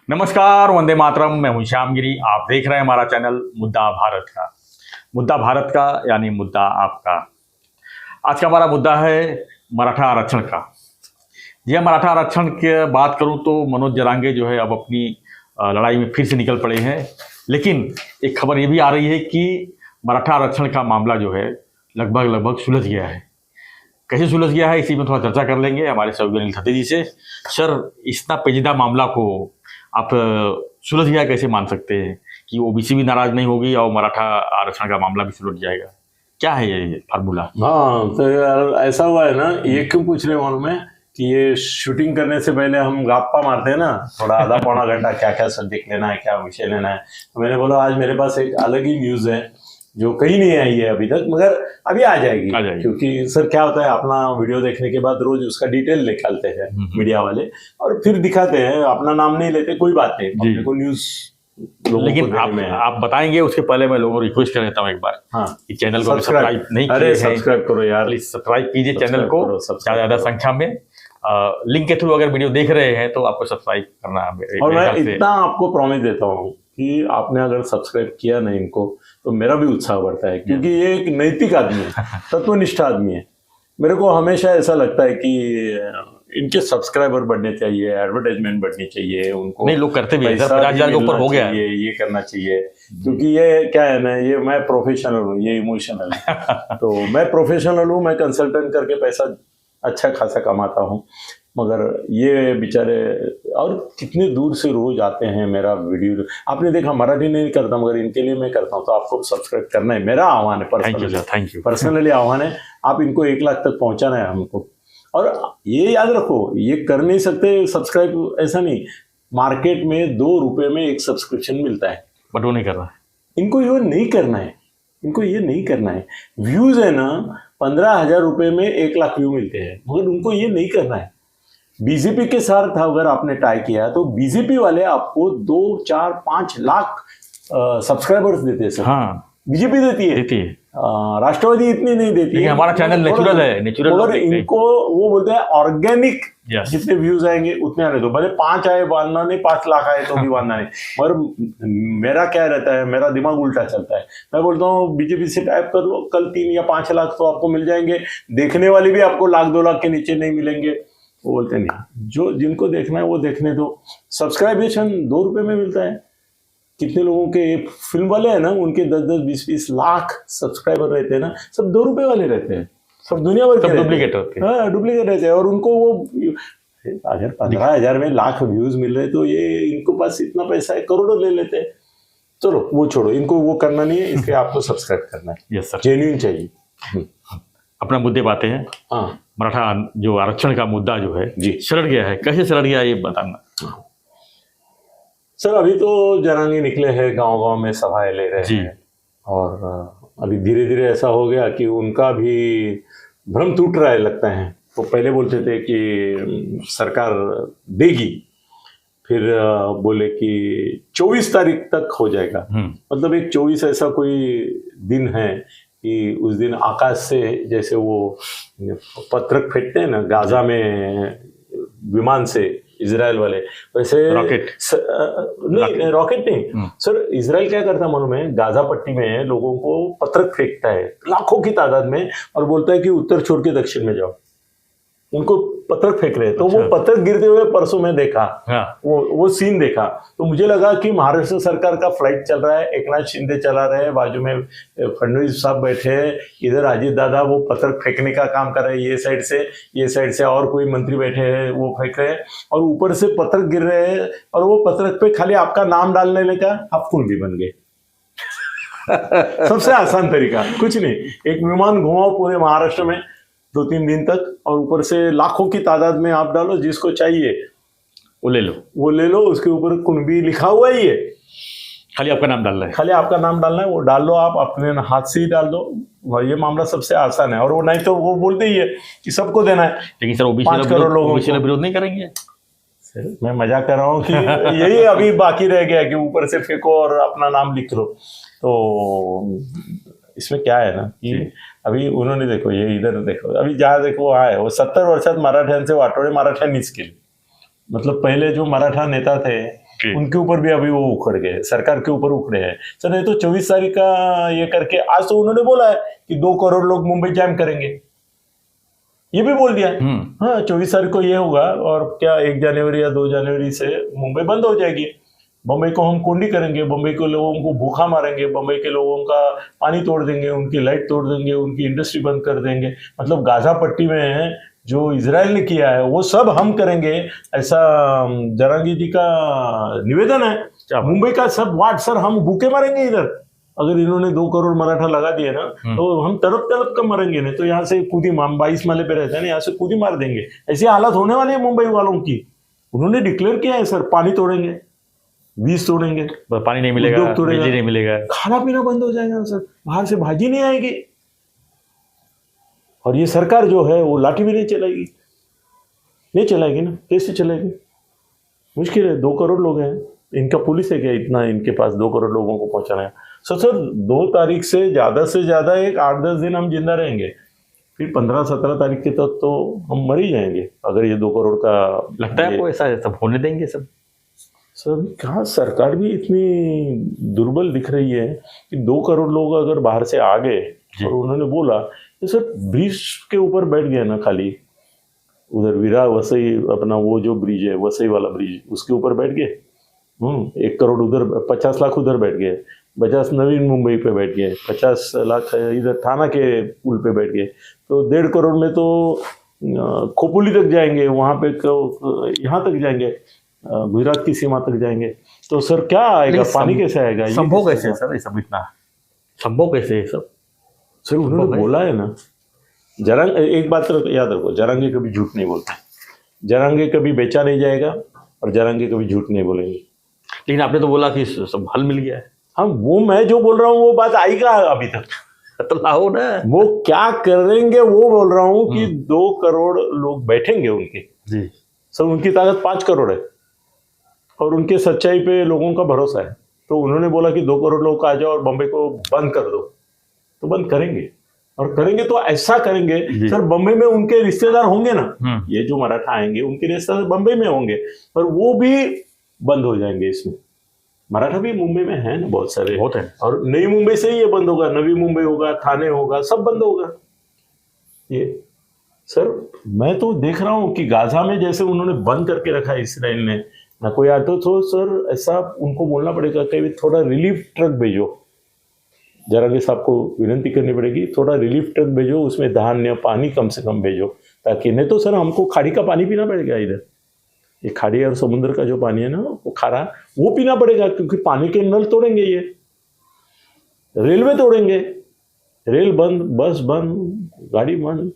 नमस्कार, वंदे मातरम। मैं हूं श्यामगिरी। आप देख रहे हैं हमारा चैनल मुद्दा भारत का। मुद्दा भारत का यानी मुद्दा आपका। आज का हमारा मुद्दा है मराठा आरक्षण का। यह मराठा आरक्षण की बात करूं तो मनोज जरांगे जो है अब अपनी लड़ाई में फिर से निकल पड़े हैं। लेकिन एक खबर ये भी आ रही है कि मराठा आरक्षण का मामला जो है लगभग सुलझ गया है। कैसे सुलझ गया है इसी में थोड़ा चर्चा कर लेंगे हमारे सहयोगी अनिल खत्री जी से। सर, इतना पेचीदा मामला को आप सुलझ गया कैसे मान सकते हैं कि ओबीसी भी नाराज नहीं होगी और मराठा आरक्षण का मामला भी सुलझ जाएगा? क्या है ये फार्मूला? हाँ, तो यार ऐसा हुआ है ना, ये क्यों पूछ रहे मालूम है कि ये शूटिंग करने से पहले हम गप्पा मारते हैं ना, थोड़ा आधा पौना घंटा क्या क्या सब्जेक्ट लेना है, क्या विषय लेना है। तो मैंने बोला आज मेरे पास एक अलग ही न्यूज है जो कहीं नहीं आई है अभी तक, मगर अभी आ जाएगी। क्योंकि सर क्या होता है, अपना वीडियो देखने के बाद रोज उसका डिटेल निकालते हैं मीडिया वाले और फिर दिखाते हैं, अपना नाम नहीं लेते, कोई बात नहीं, अपने को न्यूज। लेकिन आप बताएंगे उसके पहले मैं लोगों को रिक्वेस्ट कर देता हूँ एक बार। हाँ, कि चैनल को सब्सक्राइब नहीं किए, अरे सब्सक्राइब करो यार, प्लीज सब्सक्राइब कीजिए चैनल को ज्यादा संख्या में। लिंक के थ्रू अगर वीडियो देख रहे हैं तो आपको सब्सक्राइब करना है। और मैं इतना आपको प्रॉमिस देता हूँ कि आपने अगर सब्सक्राइब किया ना इनको तो मेरा भी उत्साह बढ़ता है, क्योंकि ये एक नैतिक आदमी है, तत्वनिष्ठ आदमी है। मेरे को हमेशा ऐसा लगता है कि इनके सब्सक्राइबर बढ़ने चाहिए, एडवर्टाइजमेंट बढ़नी चाहिए, उनको नहीं लोग करते भी हैं, 50,000 के ऊपर हो गया है, ये करना चाहिए। क्योंकि ये क्या है ना, ये मैं प्रोफेशनल हूँ, ये इमोशनल है। तो मैं प्रोफेशनल हूँ, मैं कंसल्टेंट करके पैसा अच्छा खासा कमाता हूँ, मगर ये बेचारे और कितने दूर से रोज आते हैं मेरा वीडियो। आपने देखा, मराठी नहीं करता मगर इनके लिए मैं करता हूँ, तो आपको सब्सक्राइब करना है, मेरा आह्वान है। पर्सनली आह्वान है, आप इनको 1 लाख तक पहुंचाना है हमको। और ये याद रखो, ये कर नहीं सकते सब्सक्राइब, ऐसा नहीं, मार्केट में 2 रुपए में एक सब्सक्रिप्शन मिलता है, बट वो नहीं कर रहा है। इनको ये नहीं करना है, इनको ये नहीं करना है। व्यूज है ना, 15,000 रुपए में 1 लाख व्यू मिलते हैं, मगर उनको ये नहीं करना है। बीजेपी के साथ अगर आपने टाई किया तो बीजेपी वाले आपको 2, 4, 5 लाख सब्सक्राइबर्स देते हैं सर। हाँ, बीजेपी देती है। राष्ट्रवादी इतनी नहीं देती है। हमारा चैनल नेचुरल है, नेचुरल। और इनको वो बोलते हैं ऑर्गेनिक, जितने व्यूज आएंगे उतने आने दो, भले 5 आए वालना नहीं, 5 लाख आए तो भी वालना नहीं। मगर मेरा क्या रहता है, मेरा दिमाग उल्टा चलता है। मैं बोलता हूँ बीजेपी से टाइप कर लो, कल 3 या 5 लाख तो आपको मिल जाएंगे, देखने वाले भी आपको 1-2 लाख के नीचे नहीं मिलेंगे। वो बोलते नहीं, जो जिनको देखना है वो देखने दो। सब्सक्राइबेशन 2 रुपए में मिलता है। कितने लोगों के फिल्म वाले हैं ना, उनके 10-10, 20-20 लाख सब्सक्राइबर रहते हैं ना, सब 2 रुपए वाले रहते हैं, सब दुनिया भर के डुप्लीकेट रहते हैं। हाँ, डुप्लीकेट रहते हैं। और उनको वो अगर 15,000 में लाख व्यूज मिल रहे तो ये इनको पास इतना पैसा है, करोड़ों ले लेते हैं। चलो वो छोड़ो, इनको वो करना नहीं है, इसलिए आपको सब्सक्राइब करना है। यस सर, जेन्युइन चाहिए। अपना मुद्दे बातें हैं। हाँ, मराठा जो आरक्षण का मुद्दा जो है जी सलट गया है, कैसे सलट गया ये बताना। सर, अभी तो जरांगे निकले हैं, गांव-गांव में सभाएं ले रहे हैं, और अभी धीरे धीरे ऐसा हो गया कि उनका भी भ्रम टूट रहा है लगता है। तो पहले बोलते थे कि सरकार देगी, फिर बोले कि 24 तारीख तक हो जाएगा। मतलब एक 24 ऐसा कोई दिन है कि उस दिन आकाश से जैसे वो पत्रक फेंकते हैं ना गाजा में विमान से इजराइल वाले, वैसे रॉकेट नहीं, रॉकेट नहीं सर। इजराइल क्या करता मालूम है, गाजा पट्टी में लोगों को पत्रक फेंकता है लाखों की तादाद में, और बोलता है कि उत्तर छोड़ के दक्षिण में जाओ। उनको पत्रक फेंक रहे हैं। तो वो पत्रक गिरते हुए परसों में देखा। हाँ। वो सीन देखा तो मुझे लगा कि महाराष्ट्र सरकार का फ्लाइट चल रहा है, एकनाथ शिंदे चला रहे हैं, बाजू में फडणवीस साहब बैठे हैं, इधर अजीत दादा वो पत्रक फेंकने का काम कर रहे हैं, ये साइड से और कोई मंत्री बैठे हैं वो फेंक रहे हैं, और ऊपर से पत्रक गिर रहे हैं, और वो पत्रक पे खाली आपका नाम डालने का आप कुंडी बन गए। सबसे आसान तरीका, कुछ नहीं, एक विमान घुमाओ पूरे महाराष्ट्र में 2-3 दिन तक, और ऊपर से लाखों की तादाद में आप डालो, जिसको चाहिए वो ले लो। उसके ऊपर कुंभी लिखा हुआ ही है, खाली आपका नाम डालना है, खाली आपका नाम डालना है, वो डाल लो, आप अपने हाथ से ही डाल दो। ये मामला सबसे आसान है। और वो नहीं तो वो बोलते ही है कि सबको देना है। लेकिन सर ओबीसी लोग विरोध नहीं करेंगे। मैं मजाक कर रहा हूँ कि यही अभी बाकी रह गया कि ऊपर से फेंको और अपना नाम लिख लो। तो इसमें क्या है ना कि अभी उन्होंने देखो, ये इधर देखो, अभी जहाँ देखो आए वो 70 वर्षात मराठ्यांचे वाटोळे मराठ्यांनीच केले। मतलब पहले जो मराठा नेता थे जी। उनके ऊपर भी अभी वो उखड़ गए, सरकार के ऊपर उखड़े हैं। सर नहीं तो 24 तारीख का ये करके, आज तो उन्होंने बोला है कि 2 करोड़ लोग मुंबई जैम करेंगे, ये भी बोल दिया है। हाँ, 24 तारीख को ये होगा, और क्या 1 जनवरी या 2 जनवरी से मुंबई बंद हो जाएगी। बम्बई को हम कुंडी करेंगे, बम्बई के लोगों को भूखा मारेंगे, बम्बई के लोगों का पानी तोड़ देंगे, उनकी लाइट तोड़ देंगे, उनकी इंडस्ट्री बंद कर देंगे। मतलब गाजा पट्टी में जो इजराइल ने किया है वो सब हम करेंगे, ऐसा जरांगी जी का निवेदन है। मुंबई का सब वाट सर हम भूखे मरेंगे इधर, अगर इन्होंने 2 करोड़ मराठा लगा दिए ना तो हम तड़प तड़प कर मरेंगे। नहीं तो यहाँ से कूदी 22 माले पे रहते हैं ना, यहाँ से कूदी मार देंगे। ऐसी हालत होने वाली है मुंबई वालों की। उन्होंने डिक्लेयर किया है सर, पानी तोड़ेंगे, बीज तोड़ेंगे, पानी नहीं मिलेगा, बिजली नहीं मिलेगा, खाना पीना बंद हो जाएगा सर, बाहर से भाजी नहीं आएगी, और ये सरकार जो है वो लाठी भी नहीं चलाएगी। नहीं चलाएगी ना, कैसे चलाएगी? मुश्किल है। 2 करोड़ लोग हैं, इनका पुलिस है क्या इतना इनके पास 2 करोड़ लोगों को पहुंचाना है? सर 2 तारीख से ज्यादा एक 8-10 दिन हम जिंदा रहेंगे, फिर 15-17 तारीख के तक तो हम मर ही जाएंगे अगर ये 2 करोड़ का। लगता है आपको ऐसा सब होने देंगे सब? सर कहाँ, सरकार भी इतनी दुर्बल दिख रही है कि 2 करोड़ लोग अगर बाहर से आ गए और उन्होंने बोला तो सर ब्रिज के ऊपर बैठ गए ना, खाली उधर वीरा वसई अपना वो जो ब्रिज है, वसई वाला ब्रिज, उसके ऊपर बैठ गए। 1 करोड़ उधर, 50 लाख उधर बैठ गए, 50 नवीन मुंबई पे बैठ गए, 50 लाख इधर थाना के पुल पे बैठ गए, तो 1.5 करोड़ में तो खोपोली तक जाएंगे, वहां पे यहाँ तक जाएंगे, गुजरात की सीमा तक जाएंगे। तो सर क्या आएगा, पानी कैसे आएगा? संभव कैसे है सर ये सब, इतना संभव कैसे है सब? सर उन्होंने बोला है ना, जरांग, एक बात याद रखो, जरांगे कभी झूठ नहीं बोलते, जरांगे कभी बेचा नहीं जाएगा और जरांगे कभी झूठ नहीं बोलेंगे। लेकिन आपने तो बोला कि सब हल मिल गया है। हाँ, वो मैं जो बोल रहा हूँ वो बात आई का अभी तक तो लाओ ना, वो क्या करेंगे वो बोल रहा हूँ कि 2 करोड़ लोग बैठेंगे उनके जी। सर, उनकी ताकत 5 करोड़ है और उनके सच्चाई पे लोगों का भरोसा है। तो उन्होंने बोला कि 2 करोड़ लोग आ जाओ और बम्बई को बंद कर दो, तो बंद करेंगे, और करेंगे तो ऐसा करेंगे सर, बम्बई में उनके रिश्तेदार होंगे ना, ये जो मराठा आएंगे उनके रिश्तेदार बम्बई में होंगे, पर वो भी बंद हो जाएंगे। इसमें मराठा भी मुंबई में है ना, बहुत सारे बहुत है, और नई मुंबई से ही ये बंद होगा, नवी मुंबई होगा, थाने होगा, सब बंद होगा ये। सर मैं तो देख रहा हूँ कि गाजा में जैसे उन्होंने बंद करके रखा है इसराइल ने ना, कोई आता तो सर ऐसा उनको बोलना पड़ेगा कि थोड़ा रिलीफ ट्रक भेजो, जरांगे साहब को विनती करनी पड़ेगी, थोड़ा रिलीफ ट्रक भेजो, उसमें धान्य पानी कम से कम भेजो, ताकि नहीं तो सर हमको खाड़ी का पानी पीना पड़ेगा इधर। ये खाड़ी और समुद्र का जो पानी है ना वो खारा, वो पीना पड़ेगा, क्योंकि पानी के नल तोड़ेंगे ये, रेलवे तोड़ेंगे, रेल बंद, बस बंद, गाड़ी बंद,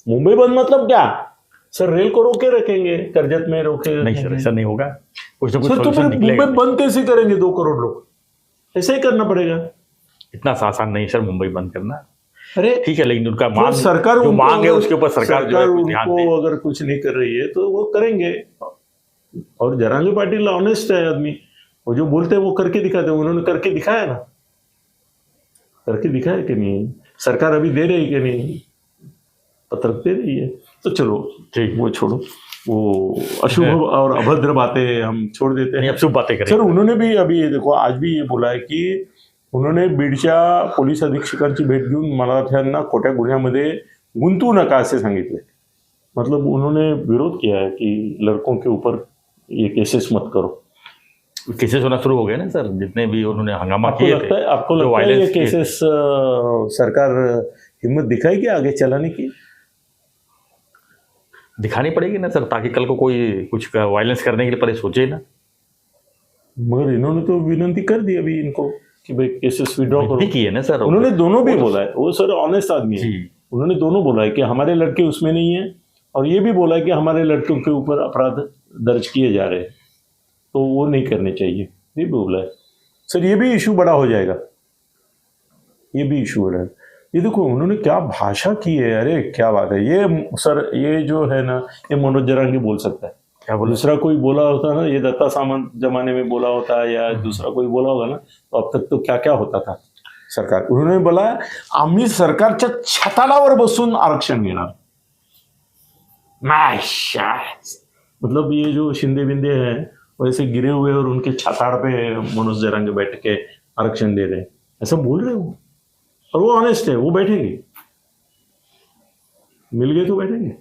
मुंबई बंद। मतलब क्या सर, रेल को रोके रखेंगे, करजत में रोके नहीं सर, ऐसा नहीं होगा, कुछ ना कुछ सर। तो सॉल्यूशन निकलेगा। मुंबई बंद कैसे करेंगे 2 करोड़ लोग? ऐसे ही करना पड़ेगा। इतना आसान नहीं सर मुंबई बंद करना। अरे ठीक है, लेकिन उनका मांग, सरकार जो मांग है उसके ऊपर सरकार जो है ध्यान दे। अगर कुछ नहीं कर रही है तो वो करेंगे। और जरांगे पाटिल ऑनेस्ट है आदमी, वो जो बोलते हैं वो करके दिखाते हैं, उन्होंने करके दिखाया ना, करके दिखाया कि नहीं, सरकार अभी दे रही कि नहीं, पत्रक दे रही है। तो चलो ठीक, वो छोड़ो, वो अशुभ और अभद्र बातें हम छोड़ देते हैं, अब शुभ बातें करें। सर उन्होंने भी अभी देखो, आज भी ये बोला है की उन्होंने बीडच्या पोलीस अधीक्षकांची भेट घेऊन मराठ्यांना खोट्या गुन्ह्यामध्ये गुंतवू नका असे सांगितले। मतलब उन्होंने विरोध किया है कि लड़कों के ऊपर ये केसेस मत करो। केसेस होना शुरू हो गए ना सर, जितने भी उन्होंने हंगामा किए थे। आपको लगता है ये केसेस सरकार हिम्मत दिखाएगी आगे चलाने की? दिखानी पड़ेगी ना सर, ताकि कल को कोई कुछ वायलेंस करने के लिए पहले सोचे ना। मगर इन्होंने तो विनती कर दी अभी इनको कि भाई केसेस विड्रॉ करो की है ना सर, उन्होंने दोनों भी बोला है। वो सर ऑनेस्ट आदमी है, उन्होंने दोनों बोला है कि हमारे लड़के उसमें नहीं है, और ये भी बोला है कि हमारे लड़कों के ऊपर अपराध दर्ज किए जा रहे हैं, तो वो नहीं करने चाहिए, ये भी बोला है। सर ये भी इशू बड़ा हो जाएगा, ये भी इशू बड़ा है। ये देखो उन्होंने क्या भाषा की है, अरे क्या बात है। ये सर ये जो है ना, ये मनोज जरांगे बोल सकता है, क्या बोल, दूसरा कोई बोला होता ना, ये दत्ता सामंत जमाने में बोला होता या दूसरा कोई बोला होगा ना, तो अब तक तो क्या क्या होता था। सरकार, उन्होंने बोला आम्ही सरकारच्या छताडावर बसून आरक्षण घेणार। मतलब ये जो शिंदे बिंदे हैं वैसे गिरे हुए और उनके छाताड़ पे मनोज जरंगे बैठ के आरक्षण दे रहे हैं, ऐसा बोल रहे हो। और वो ऑनेस्ट है, वो बैठेंगे, मिल गए तो बैठेंगे,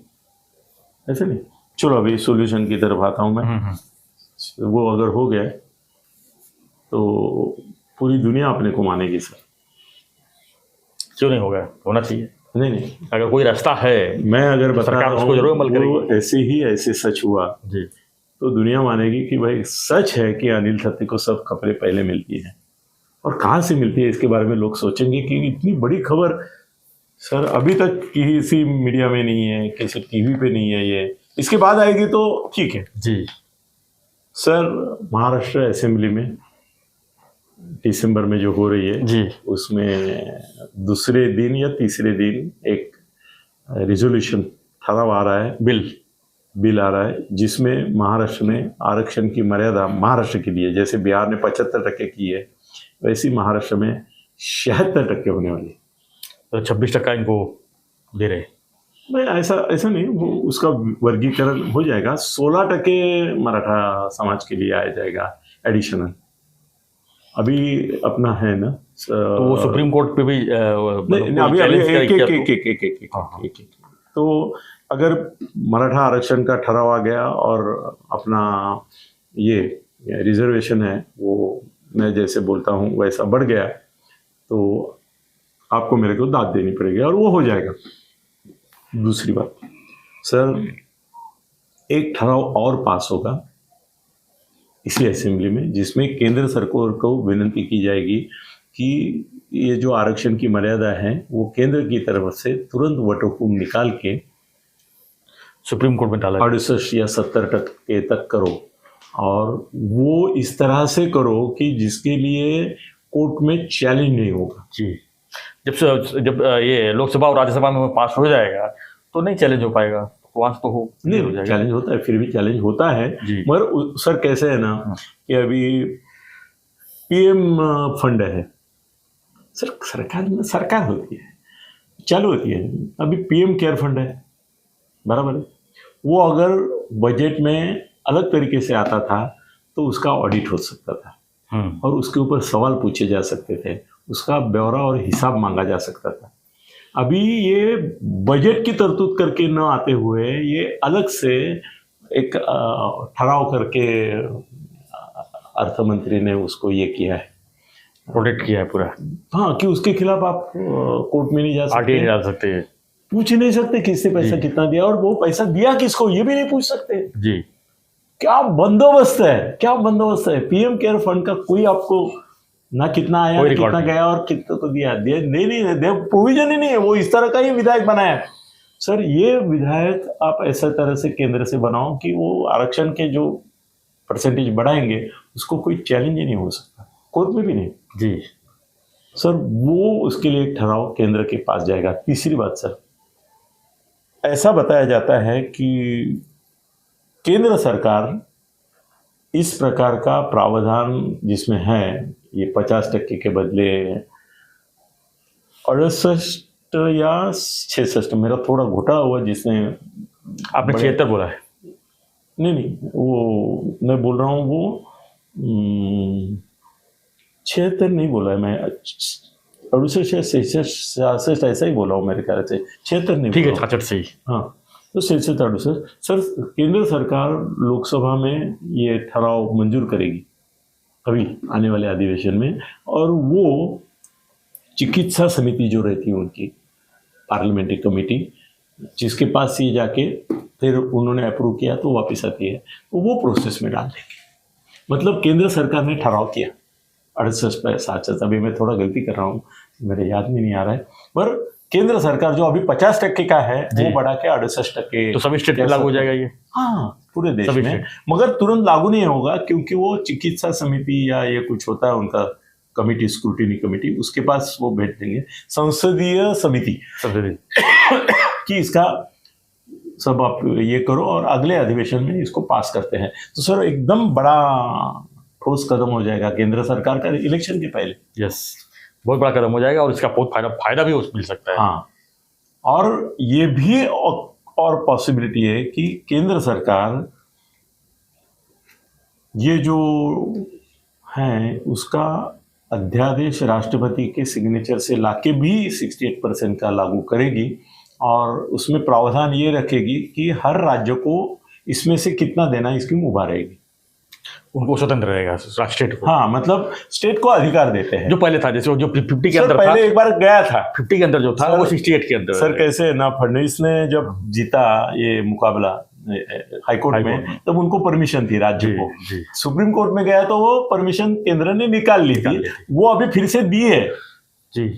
ऐसे नहीं। चलो अभी सॉल्यूशन की तरफ आता हूं मैं। वो अगर हो गया तो पूरी दुनिया अपने को मानेगी सर। क्यों नहीं होगा, होना चाहिए। नहीं, अगर कोई रास्ता है, मैं अगर बता सरकार रहा उसको जरूर अमल हूं, करेगी। वो ऐसे सच हुआ जी, तो दुनिया मानेगी कि भाई सच है कि अनिल खत्री को सब खबरें पहले मिलती हैं। और कहाँ से मिलती है इसके बारे में लोग सोचेंगे कि इतनी बड़ी खबर सर अभी तक किसी मीडिया में नहीं है, किसी टीवी पे नहीं है, ये इसके बाद आएगी तो ठीक है। जी सर महाराष्ट्र असेंबली में दिसंबर में जो हो रही है जी, उसमें दूसरे दिन या तीसरे दिन एक रिजोल्यूशन ठराव आ रहा है, बिल आ रहा है, जिसमें महाराष्ट्र में आरक्षण की मर्यादा महाराष्ट्र के लिए जैसे बिहार ने 75% की है, वैसी महाराष्ट्र में 76% होने वाली है। तो 26% इनको दे रहे। नहीं, ऐसा नहीं, वो उसका वर्गीकरण हो जाएगा। 16% मराठा समाज के लिए आया जाएगा एडिशनल। अभी अपना है ना, तो वो सुप्रीम कोर्ट पे भी अभी एक तो अगर मराठा आरक्षण का ठराव आ गया और अपना ये रिजर्वेशन है वो मैं जैसे बोलता हूँ वैसा बढ़ गया, तो आपको मेरे को दाद देनी पड़ेगी और वो हो जाएगा। दूसरी बात सर, एक ठराव और पास होगा इसी असेंबली में, जिसमें केंद्र सरकार को विनती की जाएगी कि ये जो आरक्षण की मर्यादा है वो केंद्र की तरफ से तुरंत वटहुकूम निकाल के सुप्रीम कोर्ट में डाला 68 या 70% तक करो, और वो इस तरह से करो कि जिसके लिए कोर्ट में चैलेंज नहीं होगा। जी, जब ये लोकसभा और राज्यसभा में पास हो जाएगा तो नहीं चैलेंज हो पाएगा, वहां तो हो नहीं हो जाएगा। चैलेंज होता है, फिर भी चैलेंज होता है, जी। मगर सर कैसे है ना कि अभी पीएम फंड है सर, सरकार होती है, चालू होती है। अभी पीएम केयर फंड है, बराबर है, वो अगर बजट में अलग तरीके से आता था तो उसका ऑडिट हो सकता था और उसके ऊपर सवाल पूछे जा सकते थे, उसका ब्यौरा और हिसाब मांगा जा सकता था। अभी ये बजट की तरतूद करके न आते हुए ये अलग से एक ठहराव करके अर्थ मंत्री ने उसको ये किया है, प्रोटेक्ट किया है पूरा। हाँ, कि उसके खिलाफ आप कोर्ट में नहीं जा सकते, आरटीआई नहीं डाल सकते, पूछ नहीं सकते किससे पैसा कितना दिया और वो पैसा दिया किसको, ये भी नहीं पूछ सकते। जी, क्या बंदोबस्त है, क्या बंदोबस्त है। पीएम केयर फंड का कोई आपको ना कितना आया ना कितना गया और कितना तो दिया नहीं, प्रोविजन ही नहीं है। वो इस तरह का ही विधायक बनाया सर। ये विधायक आप ऐसा तरह से केंद्र से बनाओ कि वो आरक्षण के जो परसेंटेज बढ़ाएंगे उसको कोई चैलेंज ही नहीं हो सकता, कोर्ट में भी नहीं। जी सर, वो उसके लिए एक ठहराव केंद्र के पास जाएगा। तीसरी बात सर, ऐसा बताया जाता है कि केंद्र सरकार इस प्रकार का प्रावधान जिसमें है ये 50% के बदले 68 या 66, मेरा थोड़ा घोटा हुआ, जिसने आपने 76 बोला है। नहीं, वो मैं बोल रहा हूँ वो 76 नहीं बोला है मैं, 68 या 66 ऐसा ही बोला हूँ मेरे ख्याल से, 76 नहीं। ठीक है, 66 सही। हाँ, तो 66 सर, केंद्र सरकार लोकसभा में ये ठराव मंजूर करेगी अभी आने वाले अधिवेशन में, और वो चिकित्सा समिति जो रहती है उनकी पार्लियामेंट्री कमेटी, जिसके पास ये जाके फिर उन्होंने अप्रूव किया तो वापस आती है, तो वो प्रोसेस में डाल देंगे। मतलब केंद्र सरकार ने ठराव किया 68 अभी मैं थोड़ा गलती कर रहा हूँ, मेरे याद में नहीं आ रहा है, पर केंद्र सरकार जो अभी 50% का है वो बढ़ा के 68%। तो सभी स्टेट में लागू हो जाएगा ये? हाँ, पूरे देश में, मगर तुरंत लागू नहीं होगा क्योंकि वो चिकित्सा समिति या ये कुछ होता है उनका कमिटी, स्क्रूटिनी कमिटी, उसके पास वो भेज देंगे संसदीय समिति कि इसका सब आप ये करो और अगले अधिवेशन में इसको पास करते हैं। तो सर एकदम बड़ा ठोस कदम हो जाएगा केंद्र सरकार का इलेक्शन के पहले। यस, बहुत बड़ा कदम हो जाएगा और इसका बहुत फायदा भी मिल सकता है। हाँ, और ये भी और पॉसिबिलिटी है कि केंद्र सरकार ये जो है उसका अध्यादेश राष्ट्रपति के सिग्नेचर से लाके भी 68% का लागू करेगी, और उसमें प्रावधान ये रखेगी कि हर राज्य को इसमें से कितना देना है, स्कीम उभारेगी। उनको स्वतंत्र रहेगा स्टेट को। हाँ, मतलब स्टेट को अधिकार देते हैं। जो पहले था, जैसे जो 50 के सर अंदर था, पहले एक बार गया था 50 के अंदर जो था सर, वो 68 के अंदर। सर कैसे है ना, फडणवीस ने जब जीता ये मुकाबला हाईकोर्ट में, तब उनको परमिशन थी राज्य को। सुप्रीम कोर्ट में गया तो वो परमिशन केंद्र ने निकाल ली थी, वो अभी फिर से दी है जी।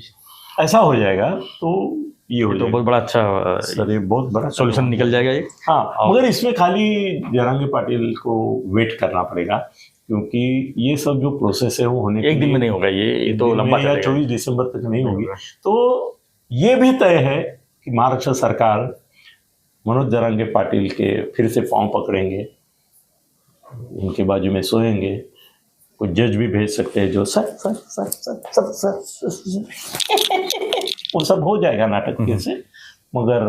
ऐसा हो जाएगा तो ये हो तो जाएगा। बहुत बड़ा अच्छा सर ये बहुत बड़ा सॉल्यूशन निकल जाएगा ये। हाँ, मगर इसमें खाली जरांगे पाटिल को वेट करना पड़ेगा, क्योंकि ये सब जो प्रोसेस है वो होने एक दिन में नहीं होगा, ये तो लंबा या 24 दिसंबर तक नहीं होगी। तो ये भी तय है कि महाराष्ट्र सरकार मनोज जरांगे पाटिल के फिर से पांव पकड़ेंगे, उनके बाजू में सोएंगे, कुछ जज भी भेज सकते हैं जो sir sir sir sir sir sir, sir. वो सब हो जाएगा नाटक से, मगर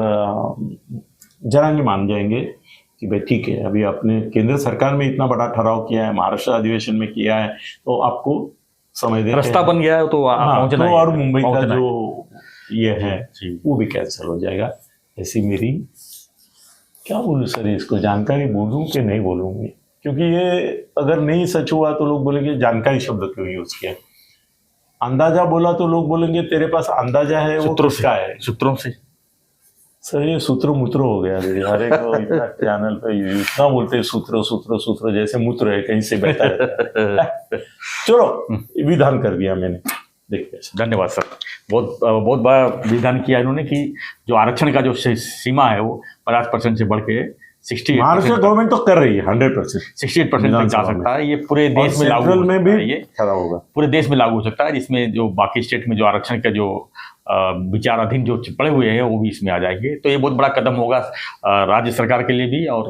जरांगे मान जाएंगे कि भाई ठीक है, अभी आपने केंद्र सरकार में इतना बड़ा ठहराव किया है, महाराष्ट्र अधिवेशन में किया है, तो आपको समय देते रास्ता बन गया है तो पहुंचना है। और मुंबई का जो ये है वो भी कैंसिल हो जाएगा। ऐसी मेरी क्या बोलूं सर, इसको जानकारी बोलूं कि नहीं बोलूं, क्योंकि ये अगर नहीं सच हुआ तो लोग बोलेंगे जानकारी शब्द क्यों यूज किया, अंदाजा बोला तो लोग बोलेंगे तेरे पास अंदाजा है वो किसका है, सूत्रों से। सर ये सूत्र मूत्र हो गया हर एक इतना चैनल पे इतना बोलते हैं सूत्र सूत्र सूत्र, जैसे मूत्र है कहीं से बहता रहता है। चलो विधान कर दिया मैंने, देखते। धन्यवाद सर, बहुत बड़ा विधान किया इन्होंने कि जो आरक्षण का जो सीमा है वो 50% से बढ़ के 68 महाराष्ट्र गवर्नमेंट तो कर रही है 100%, 68% तक जा सकता है। ये पूरे देश में लागू में भी ये खड़ा होगा, पूरे देश में लागू हो सकता है, जिसमें जो बाकी स्टेट में जो आरक्षण का जो विचाराधीन जो पड़े हुए हैं वो भी इसमें आ जाएंगे। तो ये बहुत बड़ा कदम होगा राज्य सरकार के लिए भी और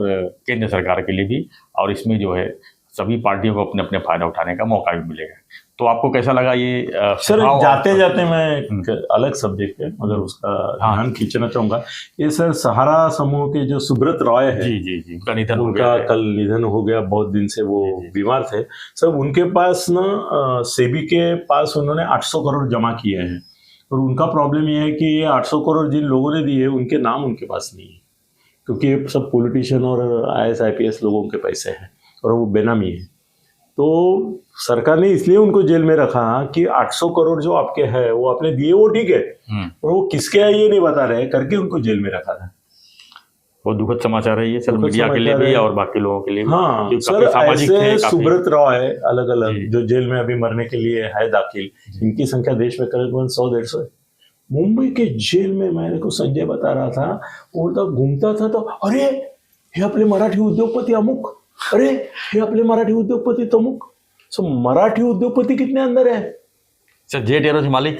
केंद्र सरकार के लिए भी, और इसमें जो है सभी पार्टियों को अपने अपने फायदा उठाने का मौका भी मिलेगा। तो आपको कैसा लगा ये? सर जाते जाते मैं एक अलग सब्जेक्ट है मगर उसका ध्यान खींचना चाहूंगा। ये सर सहारा समूह के जो सुब्रत रॉय है, जी उनका निधन हो उनका कल निधन हो गया। बहुत दिन से वो बीमार थे। सर उनके पास ना सेबी के पास उन्होंने 800 करोड़ जमा किए हैं, और उनका प्रॉब्लम ये है कि ये 800 करोड़ जिन लोगों ने दिए उनके नाम उनके पास नहीं है, क्योंकि ये सब पॉलिटिशियन और IAS IPS लोगों के पैसे हैं और वो बेनामी है। तो सरकार ने इसलिए उनको जेल में रखा कि 800 करोड़ जो आपके हैं वो आपने दिए वो ठीक है, और वो किसके है ये नहीं बता रहे करके उनको जेल में रखा था। बहुत दुखद समाचार है ये सर, मीडिया के लिए भी और बाकी लोगों के लिए भी। हाँ सर, ऐसे सुब्रत रॉय अलग अलग जो जेल में अभी मरने के लिए है दाखिल, इनकी संख्या देश में करीबन 100-150 है। मुंबई के जेल में मैंने को संजय बता रहा था, वो तब घूमता था तो अरे हे आपले मराठी उद्योगपती अमुक, अरे हे आपले मराठी उद्योगपती तमुक। सो मराठी उद्योगपति कितने अंदर है सर? जेट एयरवेज मालिक,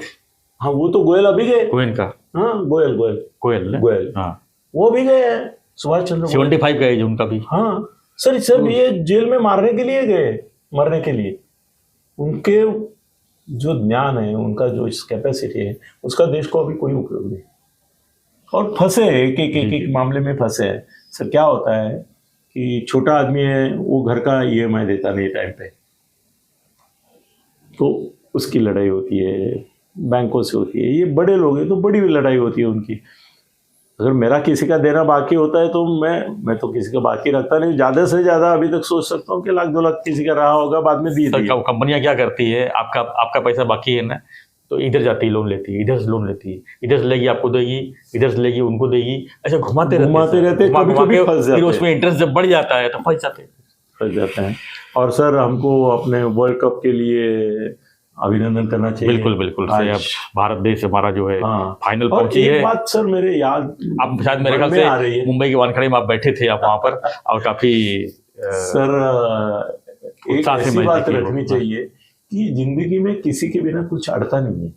हाँ वो तो गोयल अभी गए, गोयल का, हाँ गोयल हाँ वो भी गए हैं। सुभाष चंद्र 75 गए जो उनका भी, हाँ सर सब ये जेल में मारने के लिए गए, मरने के लिए। उनके जो ज्ञान है, उनका जो कैपेसिटी है, उसका देश को अभी कोई उपयोग नहीं, और फंसे एक मामले में फंसे हैं। सर क्या होता है कि छोटा आदमी है, वो घर का EMI देता नहीं टाइम पे, तो उसकी लड़ाई होती है, बैंकों से होती है। ये बड़े लोग हैं तो बड़ी लड़ाई होती है उनकी। अगर मेरा किसी का देना बाकी होता है तो मैं तो किसी का बाकी रखता नहीं, ज़्यादा से ज़्यादा अभी तक सोच सकता हूँ कि 1-2 लाख किसी का रहा होगा, बाद में दिए। कंपनियां क्या करती है, आपका पैसा बाकी है ना, तो इधर जाती है लोन लेती है, इधर से लोन लेती है, इधर से लेगी आपको देगी, इधर से लेगी उनको देगी, ऐसे घुमाते रहते फिर उसमें इंटरेस्ट जब बढ़ जाता है तो फंस जाते हैं। और सर हमको अपने वर्ल्ड कप के लिए अभिनंदन करना चाहिए। बिल्कुल आज भारत देश हमारा जो है फाइनल पहुंची है। बात सर मेरे याद, आप शायद मेरे ख्याल से मुंबई के वानखेड़े में आप बैठे थे, आप वहां पर, और काफी सर एक ऐसी बात रखनी चाहिए कि जिंदगी में किसी के बिना कुछ अड़ता नहीं है।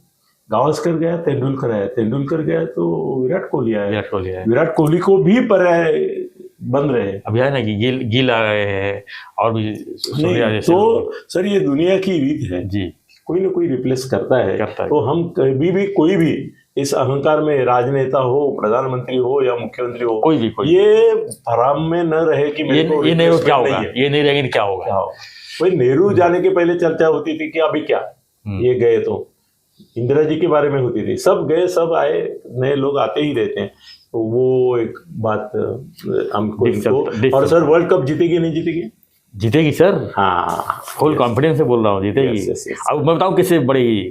गावस्कर गया, तेंदुलकर आया, तेंदुलकर गया तो विराट कोहली आया, विराट कोहली को भी पर्याय बन रहे हैं। अभी है ना कि गिल आ रहे हैं और भी तो सर ये दुनिया की रीत है जी, कोई ना कोई रिप्लेस करता है। तो हम कभी भी कोई भी इस अहंकार में राजनेता हो, प्रधानमंत्री हो या मुख्यमंत्री हो, कोई भी ये भ्रम में न रहे कि मेरे को ये नहीं हो क्या होगा, नहीं है। ये नहीं रहेंगे क्या होगा। वही नेहरू जाने के पहले चर्चा होती थी कि अभी क्या ये गए, तो इंदिरा जी के बारे में होती थी, सब गए सब आए, नए लोग आते ही रहते हैं। तो वो एक बात हमको इनको, और सर वर्ल्ड कप जीतेगी नहीं जीतेगी? जीतेगी सर, हाँ फुल कॉन्फिडेंस से बोल रहा हूँ, जीतेगी। अब मैं बताऊँ किससे बढ़ेगी,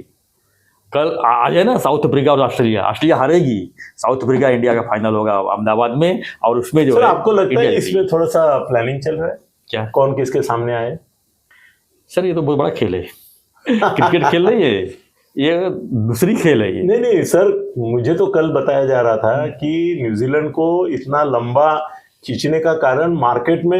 कल आज है ना साउथ अफ्रीका और ऑस्ट्रेलिया हारेगी, साउथ अफ्रीका इंडिया का फाइनल होगा अहमदाबाद में, और उसमें जो सर आपको लगता है इसमें थोड़ा सा प्लानिंग चल रहा है क्या, कौन किसके सामने आए? सर ये तो बहुत बड़ा खेल है, क्रिकेट खेल नहीं है ये, दूसरी खेल है ये। नहीं सर, मुझे तो कल बताया जा रहा था कि न्यूजीलैंड को इतना लंबा खींचने का कारण मार्केट में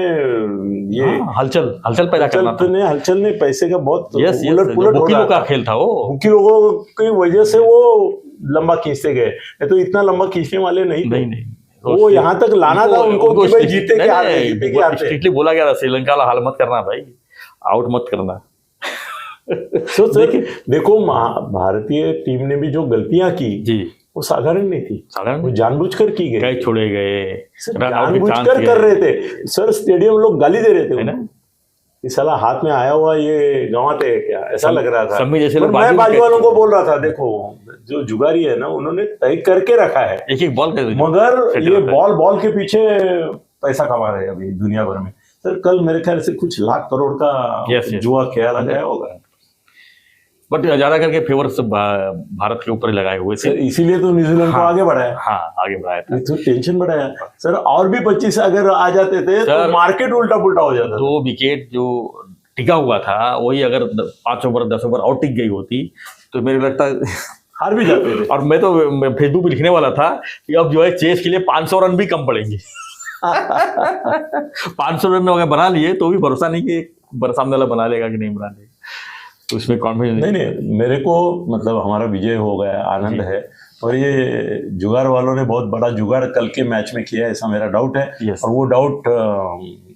ये हलचल पैदा करना था। हलचल ने पैसे का बहुत उलट पुलट का खेल था, वो मुख्य लोगों की वजह से वो लंबा खींचते गए, तो इतना लंबा खींचने वाले नहीं थे। नहीं वो यहाँ तक लाना था उनको कि भाई जीते के हारते। स्ट्रिक्टली बोला गया था श्रीलंका वाला हाल मत करना भाई, आउट मत करना। तो देखो भारतीय टीम ने भी जो गलतियां की जी, वो साधारण नहीं थी, वो जानबूझकर की गई, कई छोड़े गए, जानबूझकर कर रहे थे सर। स्टेडियम लोग गाली दे रहे थे ना, इस साला हाथ में आया हुआ ये गंवाते हैं क्या, ऐसा लग रहा था। मैं बाजू वालों को बोल रहा था, देखो जो जुगारी है ना उन्होंने तय करके रखा है, एक बॉल मगर ये बॉल के पीछे पैसा कमा रहे हैं अभी दुनिया भर में। सर कल मेरे ख्याल से कुछ लाख करोड़ का जुआ खेला गया होगा, बट ज्यादा करके फेवर सब भारत के ऊपर ही लगाए हुए थे, इसीलिए तो न्यूजीलैंड को आगे बढ़ाया। हाँ आगे बढ़ाया था, तो टेंशन बढ़ाया सर। और भी 25 अगर आ जाते थे तो मार्केट उल्टा पुल्टा हो जाता। 2 विकेट जो टिका हुआ था वही अगर 5 ओवर 10 ओवर और टिक गई होती तो मेरे लगता है हार भी जाते थे। और मैं तो फेसबुक पे लिखने वाला था कि अब जो है चेस के लिए 500 रन भी कम पड़ेंगे। 500 रन अगर बना लिए तो भी भरोसा नहीं कि सामने वाला बना लेगा कि नहीं बना लेगा, तो उसमें कॉन्फिडेंस नहीं। मेरे को मतलब हमारा विजय हो गया, आनंद है, और ये जुगाड़ वालों ने बहुत बड़ा जुगाड़ कल के मैच में किया, ऐसा मेरा डाउट है। और वो डाउट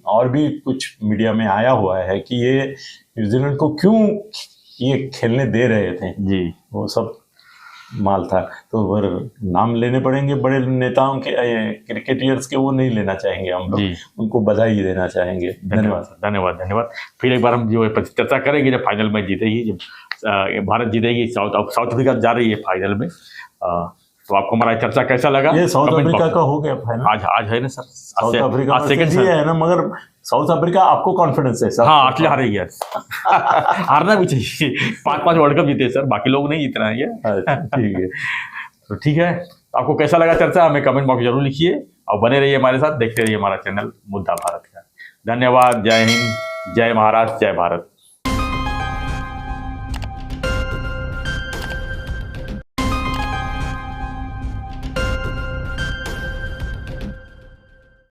और भी कुछ मीडिया में आया हुआ है कि ये न्यूजीलैंड को क्यों ये खेलने दे रहे थे जी, वो सब माल था। तो फिर नाम लेने पड़ेंगे बड़े नेताओं के, क्रिकेटर्स के, वो नहीं लेना चाहेंगे हम लोग, उनको बधाई देना चाहेंगे। धन्यवाद। फिर एक बार हम जो है चर्चा करेंगे जब फाइनल मैच जीतेगी, जब भारत जीतेगी, साउथ अफ्रीका जा रही है फाइनल में, तो आपको हमारा चर्चा कैसा लगा? ये साउथ अफ्रीका का हो गया फाइनल, आज है ना सर, साउथ अफ्रीका आज सेकंड है ना, मगर साउथ अफ्रीका आपको कॉन्फिडेंस है सर? हाँ ऑस्ट्रेलिया हारेगी यार। हारना भी चाहिए, 5 वर्ल्ड कप जीते सर, बाकी लोग नहीं जीतना है। ठीक है, तो ठीक है, आपको कैसा लगा चर्चा हमें कमेंट बॉक्स जरूर लिखिए, और बने रहिए हमारे साथ, देखते रहिए हमारा चैनल मुद्दा भारत का। धन्यवाद, जय हिंद, जय महाराष्ट्र, जय भारत।